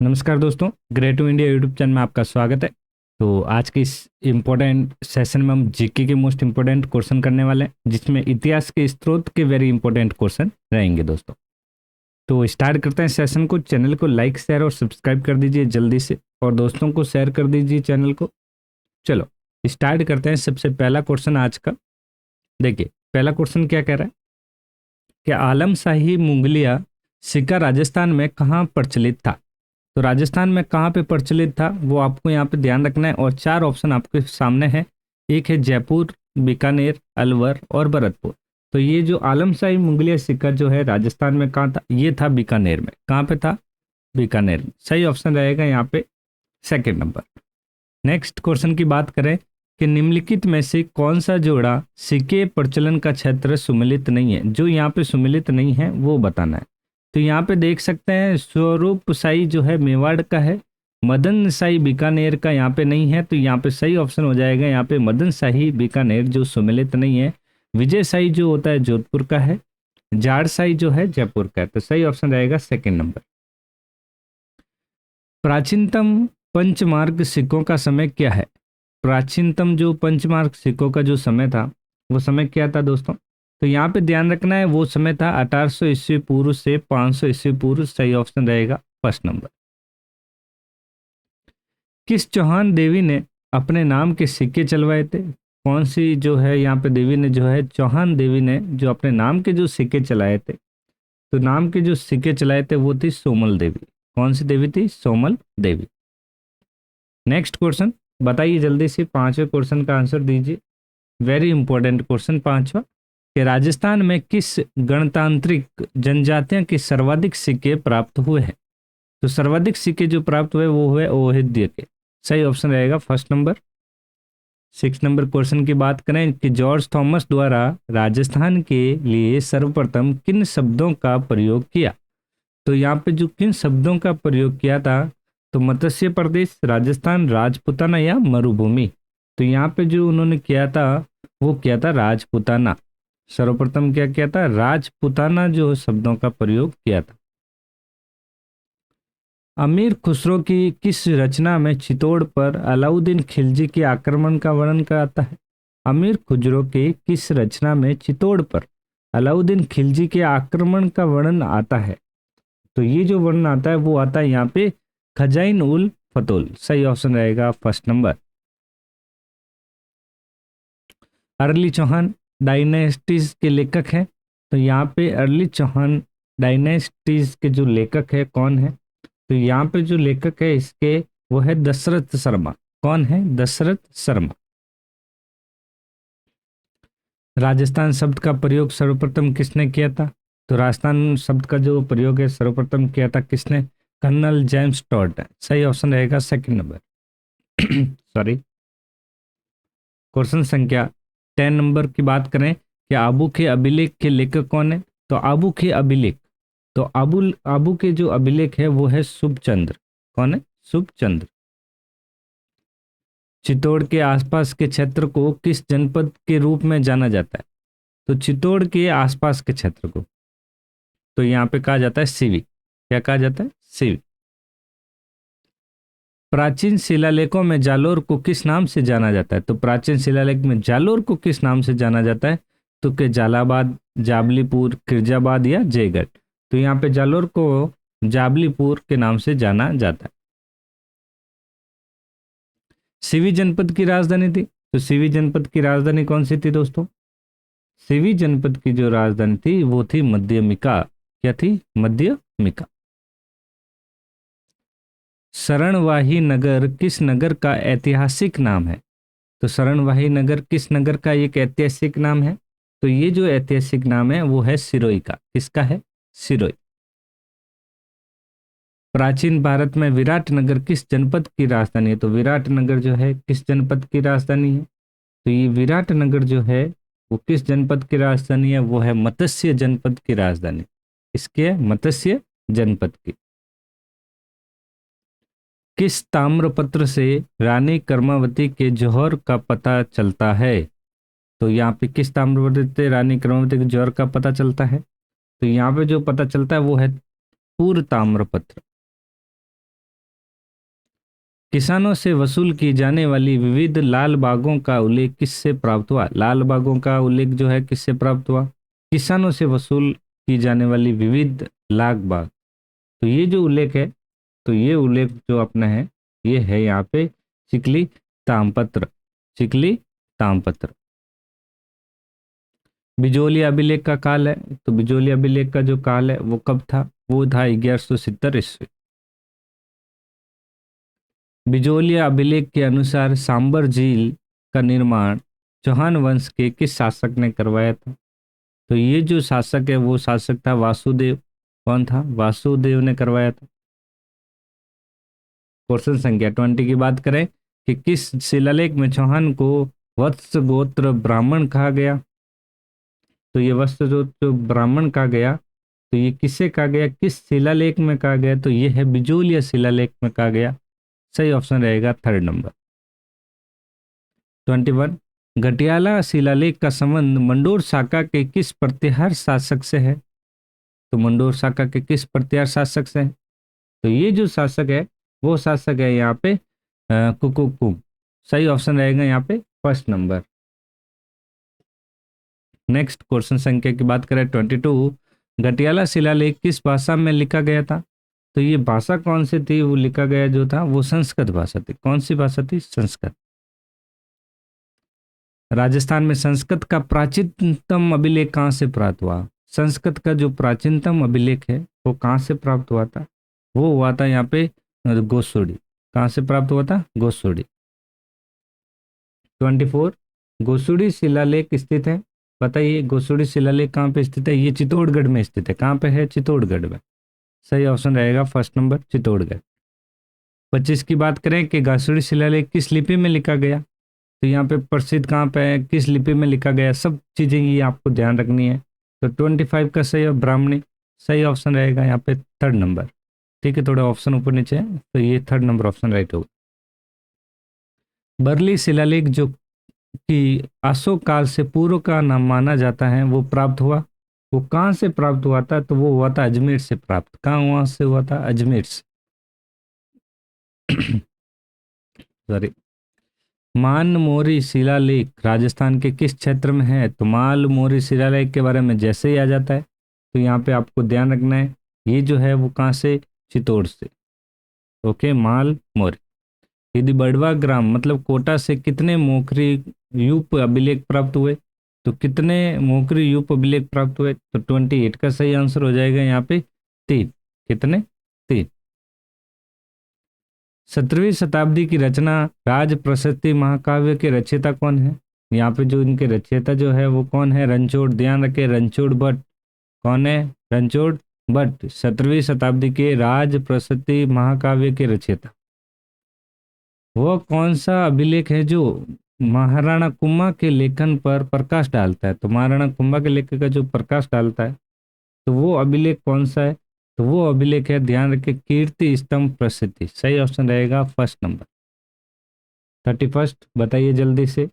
नमस्कार दोस्तों, great to India YouTube channel में आपका स्वागत है। तो आज के इस इम्पोर्टेंट सेशन में हम जीके के मोस्ट इम्पोर्टेंट क्वेश्चन करने वाले हैं, जिसमें इतिहास के स्रोत के वेरी इंपॉर्टेंट क्वेश्चन रहेंगे दोस्तों। तो स्टार्ट करते हैं सेशन को। चैनल को लाइक, शेयर और सब्सक्राइब कर दीजिए जल्दी से, और दोस्तों को शेयर कर दीजिए चैनल को। चलो स्टार्ट करते हैं। सबसे पहला क्वेश्चन आज का देखिए, पहला क्वेश्चन क्या कह रहा है कि आलम शाही मुगलिया सिक्का राजस्थान में कहाँ प्रचलित था। तो राजस्थान में कहाँ पे प्रचलित था वो आपको यहाँ पे ध्यान रखना है, और चार ऑप्शन आपके सामने है। एक है जयपुर, बीकानेर, अलवर और भरतपुर। तो ये जो आलमशाही मुगलिया सिक्का जो है राजस्थान में कहाँ था, ये था बीकानेर में। कहाँ पे था? बीकानेर में। सही ऑप्शन रहेगा यहाँ पे सेकेंड नंबर। नेक्स्ट क्वेश्चन की बात करें कि निम्नलिखित में से कौन सा जोड़ा सिक्के प्रचलन का क्षेत्र सुमिलित नहीं है। जो यहाँ पे सुमिलित नहीं है वो बताना है। तो यहाँ पे देख सकते हैं स्वरूप शाही जो है मेवाड़ का है, मदन शाही बीकानेर का यहाँ पे नहीं है। तो यहाँ पे सही ऑप्शन हो जाएगा यहाँ पे मदन शाही बीकानेर जो सुमिलित नहीं है। विजय शाही जो होता है जोधपुर का है, जाड़ शाही जो है जयपुर का है। तो सही ऑप्शन रहेगा सेकेंड नंबर। प्राचीनतम पंचमार्ग सिक्कों का समय क्या है? प्राचीनतम जो पंचमार्ग सिक्कों का जो समय था वो समय क्या था दोस्तों? तो यहाँ पे ध्यान रखना है, वो समय था 1800 ईस्वी पूर्व से 500 ईस्वी पूर्व। सही ऑप्शन रहेगा फर्स्ट नंबर। किस चौहान देवी ने अपने नाम के सिक्के चलवाए थे? कौन सी जो है यहाँ पे देवी ने जो है, चौहान देवी ने जो अपने नाम के जो सिक्के चलाए थे, तो नाम के जो सिक्के चलाए थे वो थी सोमल देवी। कौन सी देवी थी? सोमल देवी। नेक्स्ट क्वेश्चन बताइए जल्दी से, पांचवें क्वेश्चन का आंसर दीजिए। वेरी इंपॉर्टेंट क्वेश्चन पांचवा, कि राजस्थान में किस गणतांत्रिक जनजातियां के सर्वाधिक सिक्के प्राप्त हुए हैं? तो सर्वाधिक सिक्के जो प्राप्त हुए वो हुए ओहिद्य के। सही ऑप्शन रहेगा फर्स्ट नंबर। 6 नंबर क्वेश्चन की बात करें कि जॉर्ज थॉमस द्वारा राजस्थान के लिए सर्वप्रथम किन शब्दों का प्रयोग किया? तो यहाँ पे जो किन शब्दों का प्रयोग किया था, तो मत्स्य प्रदेश, राजस्थान, राजपुताना या मरुभूमि। तो यहाँ पे जो उन्होंने किया था वो किया था राजपुताना। सर्वप्रथम क्या किया था? राजपुताना जो शब्दों का प्रयोग किया था। अमीर खुसरो की किस रचना में चित्तौड़ पर अलाउद्दीन खिलजी के आक्रमण का वर्णन कराता है? अमीर खुसरो के किस रचना में चित्तौड़ पर अलाउद्दीन खिलजी के आक्रमण का वर्णन आता है? तो ये जो वर्णन आता है वो आता है यहाँ पे खजाइन उल फतोल। सही ऑप्शन रहेगा first number. Early Chauhan dynasties के लेखक हैं। तो यहाँ पे अर्ली चौहान डायनेस्टीज के जो लेखक है कौन है? तो यहाँ पे जो लेखक है इसके वो है दशरथ शर्मा। कौन है? दशरथ शर्मा। राजस्थान शब्द का प्रयोग सर्वप्रथम किसने किया था? तो राजस्थान शब्द का जो प्रयोग है सर्वप्रथम किया था किसने? Colonel James Tod. सही ऑप्शन रहेगा सेकंड नंबर। सॉरी, क्वेश्चन संख्या 10 नंबर की बात करें कि आबू के अभिलेख के लेखक कौन है? तो आबू के अभिलेख, तो आबू के जो अभिलेख है वो है शुभचंद्र। कौन है? शुभचंद्र। चित्तौड़ के आसपास के क्षेत्र को किस जनपद के रूप में जाना जाता है? तो चित्तौड़ के आसपास के क्षेत्र को तो यहाँ पे कहा जाता है सिवी। क्या कहा जाता है? सिवी। प्राचीन शिलालेखों में जालोर को किस नाम से जाना जाता है? तो प्राचीन शिलालेख में जालोर को किस नाम से जाना जाता है? तो के जालाबाद, जाबलीपुर, किरजाबाद या जयगढ़। तो यहाँ पे जालोर को जाबलीपुर के नाम से जाना जाता है। सिवी जनपद की राजधानी थी। तो सिवी जनपद की राजधानी कौन सी थी दोस्तों? सिवी जनपद की जो राजधानी थी वो थी मध्यमिका। क्या थी? मध्यमिका। शरणवाही नगर किस नगर का ऐतिहासिक नाम है? तो शरणवाही नगर किस नगर का एक ऐतिहासिक नाम है? तो ये जो ऐतिहासिक नाम है वो है सिरोही का। किसका है? सिरोही। प्राचीन भारत में विराट नगर किस जनपद की राजधानी है? तो विराट नगर जो है किस जनपद की राजधानी है? तो ये विराट नगर जो है वो किस जनपद की राजधानी है? वो है मत्स्य जनपद की राजधानी। इसके मत्स्य जनपद की। किस ताम्रपत्र से रानी कर्मावती के जौहर का पता चलता है? तो यहाँ पे किस ताम्रपत्र से रानी कर्मावती के जौहर का पता चलता है? तो यहाँ पे जो पता चलता है वो है पूर्व ताम्रपत्र। किसानों से वसूल की जाने वाली विविध लाल बागों का उल्लेख किससे प्राप्त हुआ? लाल बागों का उल्लेख जो है किससे प्राप्त हुआ? किसानों से वसूल की जाने वाली विविध लाल बाग। तो ये जो उल्लेख है, तो ये उल्लेख जो अपना है, ये है यहाँ पे चिकली ताम्रपत्र। चिकली ताम्रपत्र। बिजोली अभिलेख का काल है, तो बिजोली अभिलेख का जो काल है वो कब था? वो था 1170 ईस्वी। बिजोली अभिलेख के अनुसार सांबर झील का निर्माण चौहान वंश के किस शासक ने करवाया था? तो ये जो शासक है वो शासक था वासुदेव। कौन था? वासुदेव ने करवाया था। क्वेश्चन संख्या 20 की बात करें कि किस शिलालेख में चौहान को वत्स गोत्र ब्राह्मण कहा गया? तो ये वत्स जो ब्राह्मण कहा गया, तो ये किससे कहा गया, किस शिलालेख में कहा गया? तो ये है बिजोलिया शिलालेख में कहा गया। सही ऑप्शन रहेगा 3rd नंबर। 21 घटियाला शिलालेख का संबंध मंडोर शाखा के किस प्रतिहार शासक से है? तो मंडोर शाखा के किस प्रतिहार शासक से है? तो ये जो शासक है वो शासक है यहाँ पे कुकुकुम। सही ऑप्शन रहेगा यहाँ पे 1st नंबर। नेक्स्ट क्वेश्चन संख्या की बात करें 22 घटियाला शिलालेख किस भाषा में लिखा गया था? तो ये भाषा कौन सी थी? वो लिखा गया जो था वो संस्कृत भाषा थी। कौन सी भाषा थी? संस्कृत। राजस्थान में संस्कृत का प्राचीनतम अभिलेख कहाँ से प्राप्त हुआ? संस्कृत का जो प्राचीनतम अभिलेख है वो कहाँ से प्राप्त हुआ था? वो हुआ था यहाँ पे गोसुड़ी। कहाँ से प्राप्त हुआ था? गोसुड़ी। 24 गोसुड़ी शिलालेख स्थित है। बताइए गोसुड़ी शिलालेख कहाँ पे स्थित है? ये चित्तौड़गढ़ में स्थित है। कहाँ पे है? चित्तौड़गढ़ में। सही ऑप्शन रहेगा 1st नंबर चित्तौड़गढ़। 25 की बात करें कि गोसुड़ी शिलालेख किस लिपि में लिखा गया? तो यहाँ पे प्रसिद्ध कहाँ पे है, किस लिपि में लिखा गया, सब चीजें ये आपको ध्यान रखनी है। तो 25 का सही ब्राह्मणी। सही ऑप्शन रहेगा यहाँ पे 3rd नंबर। ठीक है, थोड़ा ऑप्शन ऊपर नीचे है तो ये 3rd नंबर ऑप्शन राइट होगा। बरली शिलालेख जो कि अशोक काल से पूर्व का नाम माना जाता है वो प्राप्त हुआ, वो कहाँ से प्राप्त हुआ था? तो वो हुआ था अजमेर से प्राप्त। कहाँ वहां से हुआ था? अजमेर से। सॉरी। मानमोरी शिलालेख राजस्थान के किस क्षेत्र में है? तो मालमोरी शिलालेख के बारे में जैसे ही आ जाता है तो यहाँ पे आपको ध्यान रखना है, ये जो है वो कहाँ से? चित्तौड़ से। ओके, मालमोरी। यदि बड़वा ग्राम मतलब कोटा से कितने मोखरी यूप अभिलेख प्राप्त हुए? तो कितने मोखरी यूप अभिलेख प्राप्त हुए? तो 28 का सही आंसर हो जाएगा यहाँ पे 3। कितने? 3। 17वीं शताब्दी की रचना राज प्रशस्ति महाकाव्य के रचयिता कौन है? यहाँ पे जो इनके रचयिता जो है वो कौन है? रणछोड़। ध्यान रखे, रणछोड़ भट्ट। कौन है? रणछोड़ भट्ट 17वीं शताब्दी के राज प्रशस्ति महाकाव्य के रचयिता। वह कौन सा अभिलेख है जो महाराणा कुंभा के लेखन पर प्रकाश डालता है? तो महाराणा कुंभा के लेखन का जो प्रकाश डालता है तो वो अभिलेख कौन सा है? तो वो अभिलेख है, ध्यान रखें, कीर्ति स्तंभ प्रसिद्धि। सही ऑप्शन रहेगा 1st नंबर। 31 बताइए जल्दी से।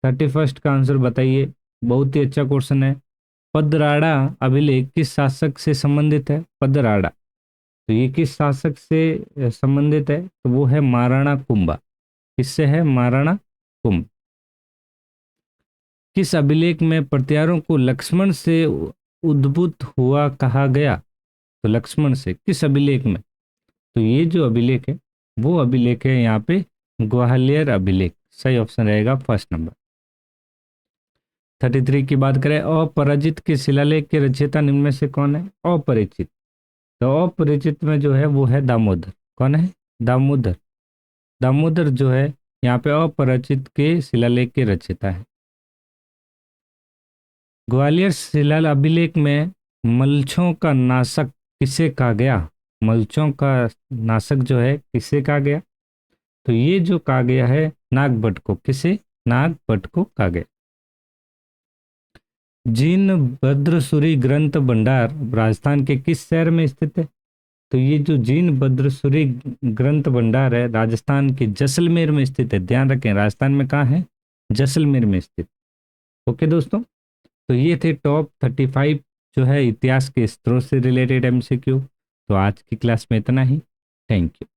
31 का आंसर बताइए। बहुत ही अच्छा क्वेश्चन है। पदराड़ा अभिलेख किस शासक से संबंधित है? पदराड़ा, तो ये किस शासक से संबंधित है? तो वो है महाराणा कुंभा। किससे है? महाराणा कुंभ। किस अभिलेख में प्रतिहारों को लक्ष्मण से उद्भूत हुआ कहा गया? तो लक्ष्मण से किस अभिलेख में? तो ये जो अभिलेख है वो अभिलेख है यहाँ पे ग्वालियर अभिलेख। सही ऑप्शन रहेगा 1st नंबर। 33 की बात करें, अपराजित के शिलालेख के रचयिता निम्न में से कौन है? अपरिचित। तो अपरिचित में जो है वो है दामोदर। कौन है? दामोदर। दामोदर जो है यहाँ पे अपरिचित के शिलालेख के रचयिता है। ग्वालियर शिला अभिलेख में मल्छों का नाशक किसे कहा गया? मल्छों का नाशक जो है किसे कहा गया? तो ये जो कहा गया है नागभट्ट को। किसे? नागभट्ट को कहा गया। जीन भद्रसूरी ग्रंथ भंडार राजस्थान के किस शहर में स्थित है? तो ये जो जीन भद्रसूरी ग्रंथ भंडार है राजस्थान के जैसलमेर में स्थित है। ध्यान रखें, राजस्थान में कहाँ है? जैसलमेर में स्थित। ओके दोस्तों, तो ये थे टॉप 35 जो है इतिहास के स्त्रोत से रिलेटेड MCQ। तो आज की क्लास में इतना ही। Thank you.